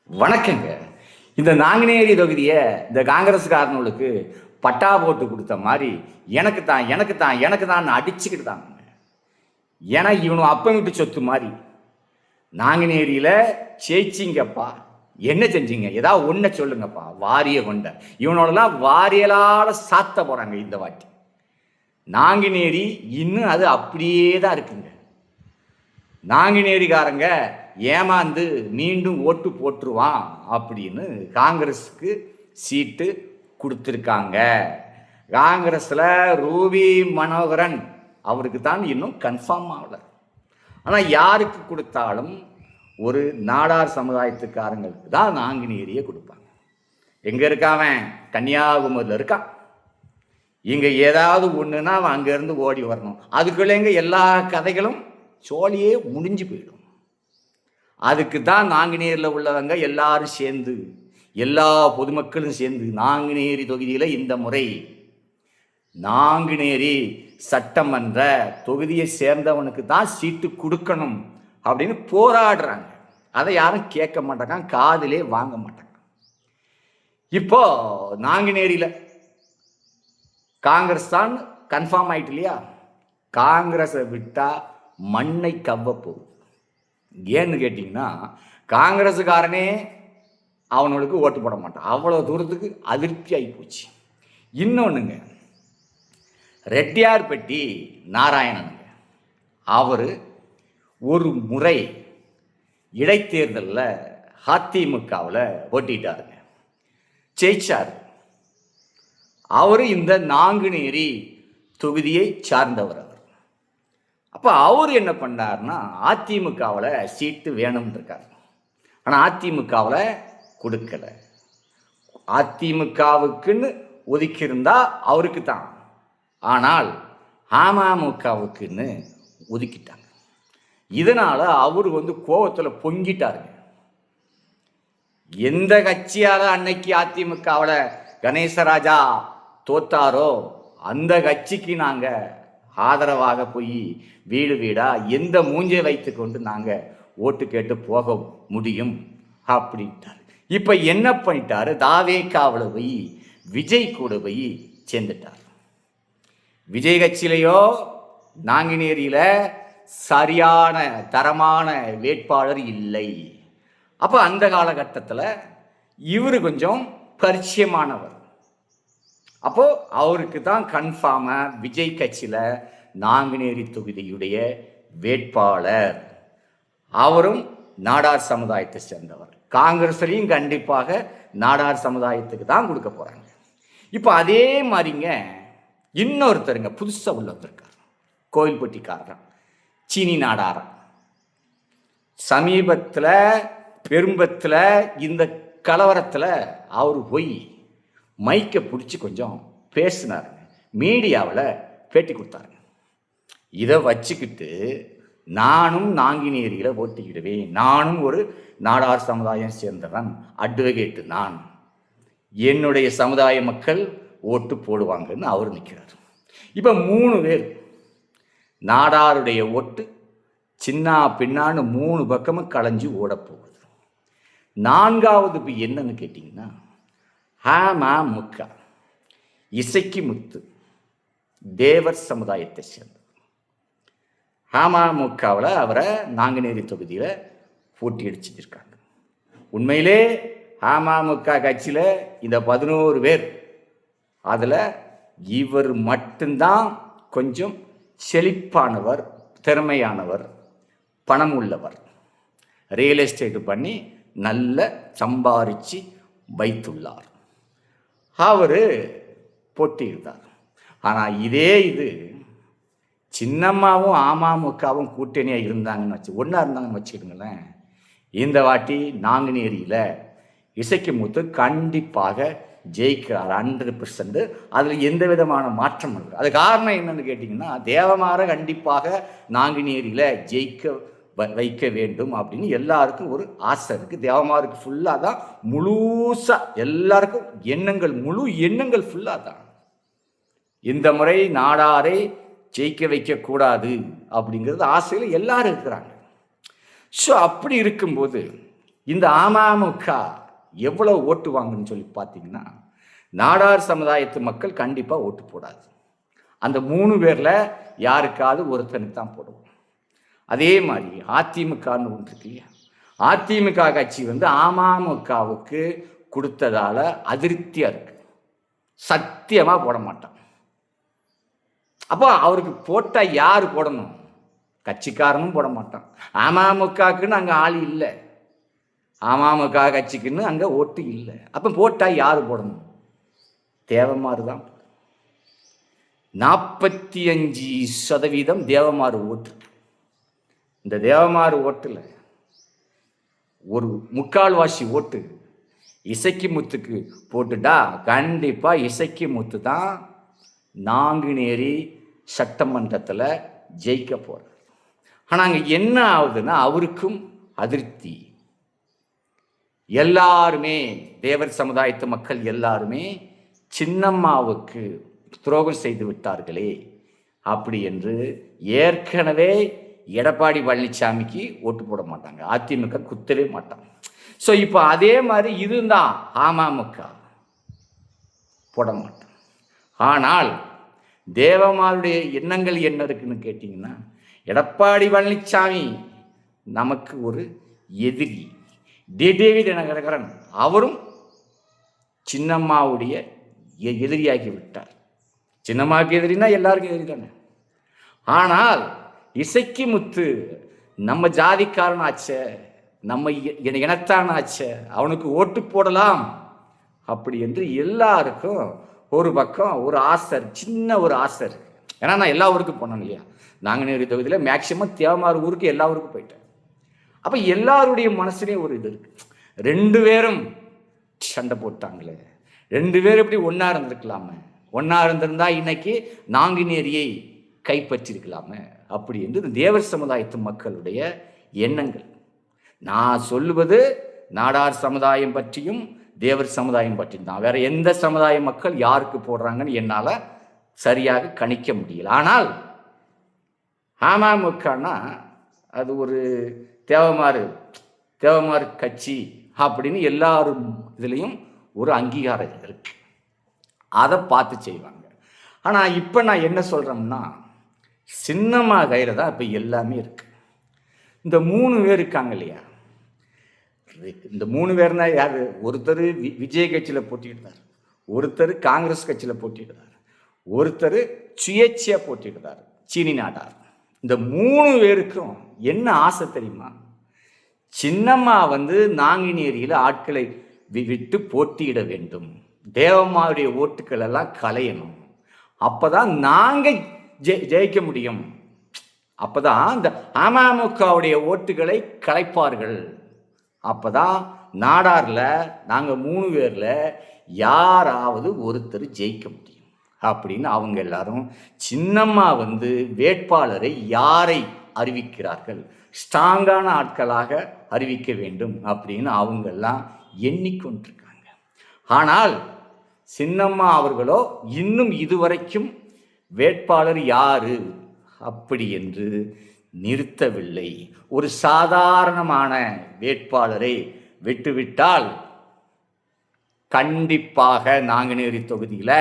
வணக்கங்க. இந்த நாங்குநேரி தொகுதியை இந்த காங்கிரஸ்காரனுக்கு பட்டா போட்டு கொடுத்த மாதிரி எனக்கு தான் எனக்கு தான் எனக்கு தான் அடிச்சுக்கிட்டு தாங்க. ஏன்னா இவனும் அப்பமிட்டு சொத்து மாதிரி நாங்குநேரியில் ஜெயிச்சிங்கப்பா. என்ன செஞ்சீங்க? ஏதாவது ஒன்றை சொல்லுங்கப்பா. வாரிய கொண்ட இவனோடலாம் வாரியலால் சாத்த போகிறாங்க இந்த வாட்டி. நாங்குநேரி இன்னும் அது அப்படியே தான் இருக்குங்க. நாங்குநேரிக்காரங்க ஏமாந்து மீண்டும் ஓட்டு போட்டுருவான் அப்படின்னு காங்கிரஸுக்கு சீட்டு கொடுத்துருக்காங்க. காங்கிரஸில் ரூபி மனோகரன் அவருக்கு தான் இன்னும் கன்ஃபார்ம் ஆகலை. ஆனால் யாருக்கு கொடுத்தாலும் ஒரு நாடார் சமுதாயத்துக்காரங்களுக்கு தான் நாங்குநேரியை கொடுப்பாங்க. எங்கே இருக்காவன்? கன்னியாகுமரியில் இருக்கான். இங்கே ஏதாவது ஒன்றுனா அவன் அங்கேருந்து ஓடி வரணும். அதுக்குள்ளேங்க எல்லா கதைகளும் சோழியே முடிஞ்சு போயிடும். அதுக்கு தான் நாங்குநேரியில் உள்ளவங்க எல்லாரும் சேர்ந்து, எல்லா பொதுமக்களும் சேர்ந்து நாங்குநேரி தொகுதியில் இந்த முறை நாங்குநேரி சட்டமன்ற தொகுதியை சேர்ந்தவனுக்கு தான் சீட்டு கொடுக்கணும் அப்படின்னு போராடுறாங்க. அதை யாரும் கேட்க மாட்டாங்க, காதிலே வாங்க மாட்டாங்க. இப்போ நாங்குநேரியில் காங்கிரஸ் தான் கன்ஃபார்ம் ஆயிட்டு இல்லையா? காங்கிரஸை விட்டால் மண்ணை கவ்வ போகுது. ஏன்னு கேட்டிங்கன்னா, காங்கிரஸுக்காரனே அவனுக்கு ஓட்டு போட மாட்டான். அவ்வளோ தூரத்துக்கு அதிருப்தி ஆகி போச்சு. இன்னொன்றுங்க, ரெட்டியார்பட்டி நாராயணனுங்க, அவர் ஒரு முறை இடைத்தேர்தலில் அதிமுகவில் போட்டிட்டாருங்க, ஜெயிச்சார். அவர் இந்த நாங்குநேரி தொகுதியை சார்ந்தவர். அப்போ அவர் என்ன பண்ணார்னா, அதிமுகவில் சீட்டு வேணும்னு இருக்கார். ஆனால் அதிமுகவில் கொடுக்கலை. அதிமுகவுக்குன்னு ஒதுக்கியிருந்தா அவருக்கு தான், ஆனால் அமமுகவுக்குன்னு ஒதுக்கிட்டாங்க. இதனால் அவர் கோபத்தில் பொங்கிட்டாருங்க. எந்த கட்சியால் அன்னைக்கு அதிமுகவில் கணேசராஜா தோத்தாரோ அந்த கட்சிக்கு நாங்கள் ஆதரவாக போய் வீடு வீடாக எந்த மூஞ்சை வைத்து கொண்டு நாங்கள் ஓட்டு கேட்டு போக முடியும் அப்படின்ட்டார். இப்போ என்ன பண்ணிட்டாரு? தாவேக்காவில் போய் விஜய் கூட போய் சேர்ந்துட்டார். விஜய் கட்சியிலையோ நாங்குநேரியில் சரியான தரமான வேட்பாளர் இல்லை. அப்போ அந்த காலகட்டத்தில் இவர் கொஞ்சம் பரிச்சயமானவர். அப்போது அவருக்கு தான் கன்ஃபார்மாக விஜய் கட்சியில் நாங்குநேரி தொகுதியுடைய வேட்பாளர். அவரும் நாடார் சமுதாயத்தை சேர்ந்தவர். காங்கிரஸ்லையும் கண்டிப்பாக நாடார் சமுதாயத்துக்கு தான் கொடுக்க போகிறாங்க. இப்போ அதே மாதிரிங்க இன்னொருத்தருங்க புதுசாக உள்ள வந்திருக்கார், கோயில்பட்டிக்காரன், சீனி நாடாரன். சமீபத்தில் பெரும்பத்தில் இந்த கலவரத்தில் அவர் போய் மைக்கை பிடிச்சி கொஞ்சம் பேசினார், மீடியாவில் பேட்டி கொடுத்தாருங்க. இதை வச்சுக்கிட்டு நானும் நாங்குநேரியில் ஓட்டிக்கிடுவேன், நானும் ஒரு நாடார் சமுதாயம் சேர்ந்தவன், அட்வொகேட்டு நான், என்னுடைய சமுதாய மக்கள் ஓட்டு போடுவாங்கன்னு அவர் நிற்கிறார். இப்போ 3 பேர் நாடாருடைய ஓட்டு சின்ன பின்னான்னு 3 பக்கமும் களைஞ்சு ஓடப்போகுது. 4வது இப்போ என்னன்னு கேட்டிங்கன்னா, அமமுக இசைக்கு முத்து தேவர் சமுதாயத்தை சேர்ந்தவர். அமமுகவில் அவரை நாங்குநேரி தொகுதியில் போட்டி அடிச்சிருக்காங்க. உண்மையிலே அமமுக கட்சியில் இந்த 11 பேர், அதில் இவர் மட்டும்தான் கொஞ்சம் செழிப்பானவர், திறமையானவர், பணம் உள்ளவர், ரியல் எஸ்டேட் பண்ணி நல்ல சம்பாரித்து வைத்துள்ளார். அவர் போட்டியிட்டார். ஆனால் இதே இது சின்னம்மாவும் அமமுகவும் கூட்டணியாக இருந்தாங்கன்னு ஒன்றா இருந்தாங்கன்னு வச்சுக்கிடுங்களேன், இந்த வாட்டி நாங்குநேரியில் இசைக்கு முத்து கண்டிப்பாக ஜெயிக்கிறார் 100%. அதில் எந்த விதமான மாற்றம் இருக்குது. அது காரணம் என்னன்னு கேட்டிங்கன்னா, தேவமார கண்டிப்பாக நாங்குநேரியில் ஜெயிக்க வைக்க வேண்டும் அப்படின்னு எல்லாருக்கும் ஒரு ஆசை இருக்குது. தேவமாருக்கு ஃபுல்லாக தான், முழுசாக எல்லாருக்கும் எண்ணங்கள், முழு எண்ணங்கள் ஃபுல்லாக தான் இந்த முறை நாடாரை ஜெயிக்க வைக்கக்கூடாது அப்படிங்கிறது ஆசையில் எல்லாரும் இருக்கிறாங்க. ஸோ அப்படி இருக்கும்போது இந்த அமமுக எவ்வளவு ஓட்டு வாங்குன்னு சொல்லி பார்த்தீங்கன்னா, நாடார் சமுதாயத்து மக்கள் கண்டிப்பாக ஓட்டு போடாது. அந்த 3 பேரில் யாருக்காவது ஒருத்தனுக்கு தான் போடுவோம். அதே மாதிரி அதிமுகன்னு ஒன்று இருக்கு இல்லையா, அதிமுக கட்சி அமமுகவுக்கு கொடுத்ததால அதிருப்தியாக இருக்கு. சத்தியமாக போட மாட்டான். அப்போ அவருக்கு போட்டால் யார் போடணும்? கட்சிக்காரனும் போட மாட்டான். அமமுகக்குன்னு அங்கே ஆள் இல்லை, அமமுக கட்சிக்குன்னு அங்கே ஓட்டு இல்லை. அப்போ போட்டால் யார் போடணும்? தேவமாறு தான். 45% தேவமாறு ஓட்டு. இந்த தேவமாறு ஓட்டில் ஒரு முக்கால்வாசி ஓட்டு இசக்கி முத்துக்கு போட்டுட்டா கண்டிப்பாக இசக்கி முத்து தான் நாங்குநேரி சட்டமன்றத்தில் ஜெயிக்க போகிறார். ஆனால் அங்கே என்ன ஆகுதுன்னா, அவருக்கும் அதிருப்தி. எல்லாருமே தேவர் சமுதாயத்து மக்கள் எல்லாருமே சின்னம்மாவுக்கு துரோகம் செய்து விட்டார்களே அப்படி என்று ஏற்கனவே எடப்பாடி பழனிசாமிக்கு ஓட்டு போட மாட்டாங்க. அதிமுக குத்தவே மாட்டாங்க. ஸோ இப்போ அதே மாதிரி இருந்தான் அமமுக போட மாட்டான். ஆனால் தேவமாருடைய எண்ணங்கள் என்ன இருக்குன்னு கேட்டிங்கன்னா, எடப்பாடி பழனிசாமி நமக்கு ஒரு எதிரி. டிடிவி தினகரன் அவரும் சின்னம்மாவுடைய எதிரியாகி விட்டார். சின்னம்மாவுக்கு எதிரினா எல்லாருக்கும் எதிரி தானே. ஆனால் இசக்கி முத்து நம்ம ஜாதிக்காரன் ஆச்சே, நம்ம இனத்தான் ஆச்சே, அவனுக்கு ஓட்டு போடலாம் அப்படி என்று எல்லாருக்கும் ஒரு பக்கம் ஒரு ஆசை, சின்ன ஒரு ஆசை இருக்கு. ஏன்னா நான் எல்லா ஊருக்கும் போனேன் இல்லையா, நாங்குநேரி தொகுதியில் மேக்சிமம் தேவமாறு ஊருக்கு எல்லா ஊருக்கும் போயிட்டேன். அப்போ எல்லாருடைய மனசுலேயும் ஒரு இது இருக்கு. 2 பேரும் சண்டை போட்டாங்களே, 2 பேரும் எப்படி ஒன்றா இருந்திருக்கலாமே, ஒன்றா இருந்திருந்தா இன்னைக்கு நாங்குநேரியை கைப்பற்றிருக்கலாமே அப்படி என்று தேவர் சமுதாயத்து மக்களுடைய எண்ணங்கள். நான் சொல்லுவது நாடார் சமுதாயம் பற்றியும் தேவர் சமுதாயம் பற்றியும் தான். வேற எந்த சமுதாய மக்கள் யாருக்கு போடுறாங்கன்னு என்னால் சரியாக கணிக்க முடியல. ஆனால் அமமுகனா அது ஒரு தேவமாறு கட்சி அப்படின்னு எல்லாரும் இதுலேயும் ஒரு அங்கீகாரம் இருக்கு, அதை பார்த்து செய்வாங்க. ஆனால் இப்போ நான் என்ன சொல்கிறேன்னா, சின்னம்மா கையில் தான் இப்போ எல்லாமே இருக்கு. இந்த 3 பேர் இருக்காங்க இல்லையா, இந்த 3 பேர்னா யார்? ஒருத்தர் விஜய் கட்சியில் போட்டியிடுறார், ஒருத்தர் காங்கிரஸ் கட்சியில் போட்டியிடுறார், ஒருத்தர் சுயேட்சையாக போட்டியிடுறார் சீனி நாடார். இந்த 3 பேருக்கும் என்ன ஆசை தெரியுமா? சின்னம்மா நாங்குநேரியில் ஆட்களை விட்டு போட்டியிட வேண்டும், தேவம்மாவுடைய ஓட்டுக்கள் எல்லாம் களையணும், அப்போதான் நாங்கள் ஜெயிக்க முடியும், அப்போதான் இந்த அமமுகவுடைய ஓட்டுகளை கலைப்பார்கள், அப்போதான் நாடாரில் நாங்கள் 3 பேரில் யாராவது ஒருத்தர் ஜெயிக்க முடியும் அப்படின்னு அவங்க எல்லாரும் சின்னம்மா வேட்பாளரை யாரை அறிவிக்கிறார்கள், ஸ்ட்ராங்கான ஆட்களாக அறிவிக்க வேண்டும் அப்படின்னு அவங்கெல்லாம் எண்ணிக்கொண்டிருக்காங்க. ஆனால் சின்னம்மா அவர்களோ இன்னும் இதுவரைக்கும் வேட்பாளர் யாரு அப்படி என்று நிறுத்தவில்லை. ஒரு சாதாரணமான வேட்பாளரை விட்டுவிட்டால் கண்டிப்பாக நாங்குநேரி தொகுதியில்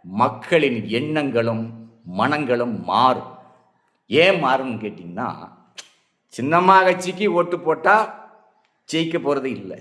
மக்களின் எண்ணங்களும் மனங்களும் மாறும். ஏன் மாறும்னு கேட்டிங்கன்னா, சின்னம்மா கட்சிக்கு ஓட்டு போட்டால் ஜெயிக்க போகிறது இல்லை,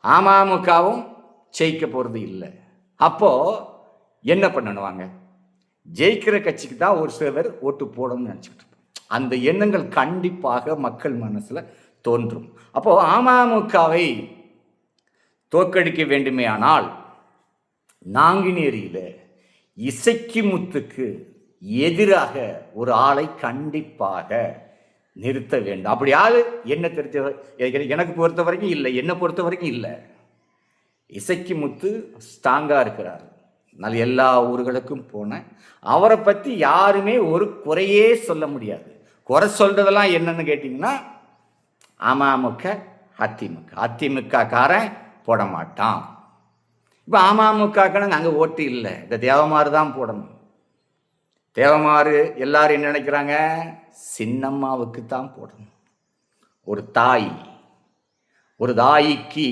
அமமுகவும் ஜெயிக்க போகிறது இல்லை. அப்போது என்ன பண்ணணுவாங்க? ஜெயிக்கிற கட்சிக்கு தான் ஒரு சிலர் ஓட்டு போடணும்னு நினச்சிக்கிட்டு இருப்போம். அந்த எண்ணங்கள் கண்டிப்பாக மக்கள் மனசில் தோன்றும். அப்போது அமமுகவை தோற்கடிக்க வேண்டுமே ஆனால் நாங்குநேரியில் இசக்கி முத்துக்கு எதிராக ஒரு ஆளை கண்டிப்பாக நிறுத்த வேண்டும். அப்படி ஆள் என்ன தெரிஞ்ச எனக்கு பொறுத்த வரைக்கும் இல்லை, என்னை பொறுத்த வரைக்கும் இல்லை. இசக்கி முத்து ஸ்ட்ராங்காக இருக்கிறார். நான் எல்லா ஊர்களுக்கும் போனேன், அவரை பற்றி யாருமே ஒரு குறையே சொல்ல முடியாது. குறை சொல்றதெல்லாம் என்னன்னு கேட்டிங்கன்னா, அமமுக அதிமுக காரன் போட மாட்டான். இப்போ அமமுகன்னு அங்கே ஓட்டு இல்லை, இந்த தேவமாறு தான் போடணும். தேவமாறு எல்லாரும் என்ன நினைக்கிறாங்க? சின்னம்மாவுக்கு தான் போடணும். ஒரு தாய் ஒரு தாய்க்கு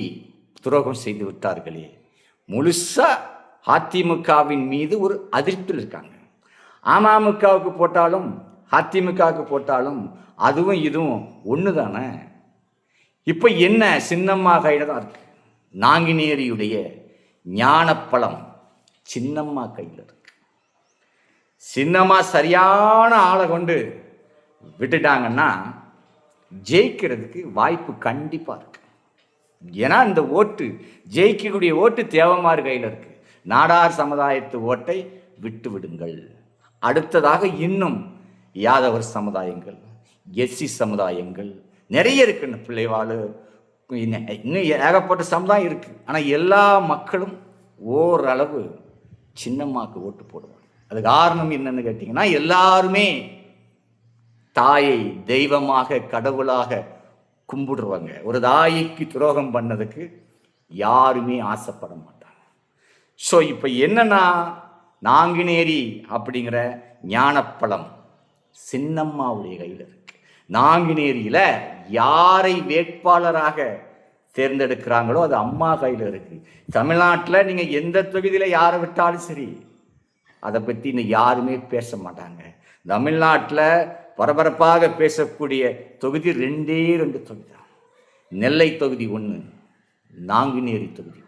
துரோகம் செய்து விட்டார்களே, முழுசாக அதிமுகவின் மீது ஒரு அதிருப்தியில் இருக்காங்க. அமமுகவுக்கு போட்டாலும் அதிமுகவுக்கு போட்டாலும் அதுவும் இதுவும் ஒன்று தானே. இப்போ என்ன, சின்னம்மா கையில் தான் இருக்கு. நாங்குநேரியுடைய ஞானப்பழம் சின்னம்மா கையில் இருக்கு. சின்னம்மா சரியான ஆளை கொண்டு விட்டுட்டாங்கன்னா ஜெயிக்கிறதுக்கு வாய்ப்பு கண்டிப்பாக இருக்கு. ஏன்னா இந்த ஓட்டு, ஜெயிக்கக்கூடிய ஓட்டு தேவமாறு கையில் இருக்கு. நாடார் சமுதாயத்து ஓட்டை விட்டு விடுங்கள். அடுத்ததாக இன்னும் யாதவர் சமுதாயங்கள், எஸ்சி சமுதாயங்கள் நிறைய இருக்குன்னு, பிள்ளைவாழ், இன்னும் ஏகப்பட்ட சமுதாயம் இருக்கு. ஆனால் எல்லா மக்களும் ஓரளவு சின்னம்மாக்கு ஓட்டு போடுவாங்க. அது காரணம் என்னன்னு கேட்டிங்கன்னா, எல்லாருமே தாயை தெய்வமாக கடவுளாக கும்பிடுறவங்க. ஒரு தாய்க்கு துரோகம் பண்ணதுக்கு யாருமே ஆசைப்பட மாட்டாங்க. ஸோ இப்போ என்னன்னா, நாங்குநேரி அப்படிங்கிற ஞானப்பழம் சின்னம்மாவுடைய கையில் இருக்கு. நாங்குநேரியில் யாரை வேட்பாளராக தேர்ந்தெடுக்கிறாங்களோ அது அம்மா கையில் இருக்கு. தமிழ்நாட்டில் நீங்கள் எந்த தொகுதியில் யாரை விட்டாலும் சரி, அதை பற்றி இன்னும் யாருமே பேச மாட்டாங்க. தமிழ்நாட்டில் பரபரப்பாக பேசக்கூடிய தொகுதி 2 தொகுதி தான். நெல்லை தொகுதி 1, நாங்குநேரி தொகுதி.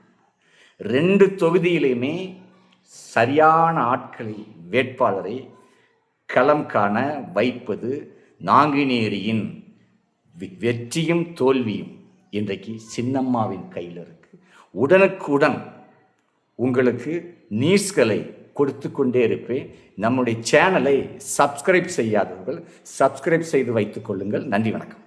2 தொகுதியிலையுமே சரியான ஆட்களை, வேட்பாளரை களம் காண வைப்பது நாங்குநேரியின் வெற்றியும் தோல்வியும் இன்றைக்கு சின்னம்மாவின் கையில் இருக்கு. உடனுக்குடன் உங்களுக்கு நியூஸ்களை கொடுத்து கொண்டே இருப்பேன். நம்முடைய சேனலை சப்ஸ்கிரைப் செய்யாதவர்கள் சப்ஸ்கிரைப் செய்து வைத்துக் கொள்ளுங்கள். நன்றி, வணக்கம்.